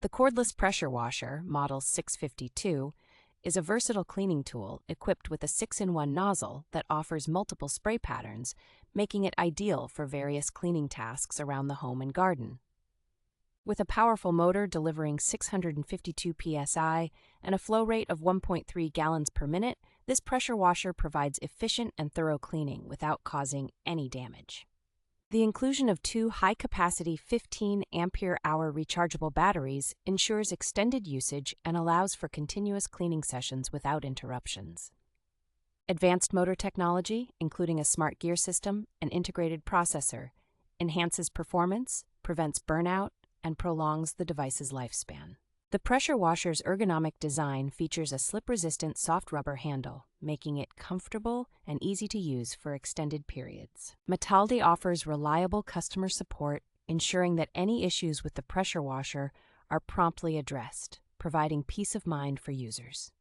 The Cordless Pressure Washer, model 652, is a versatile cleaning tool equipped with a 6-in-1 nozzle that offers multiple spray patterns, making it ideal for various cleaning tasks around the home and garden. With a powerful motor delivering 652 psi and a flow rate of 1.3 gallons per minute, this pressure washer provides efficient and thorough cleaning without causing any damage. The inclusion of two high-capacity 15 ampere-hour rechargeable batteries ensures extended usage and allows for continuous cleaning sessions without interruptions. Advanced motor technology, including a smart gear system and integrated processor, enhances performance, prevents burnout, and prolongs the device's lifespan. The pressure washer's ergonomic design features a slip-resistant soft rubber handle, making it comfortable and easy to use for extended periods. Metaldi offers reliable customer support, ensuring that any issues with the pressure washer are promptly addressed, providing peace of mind for users.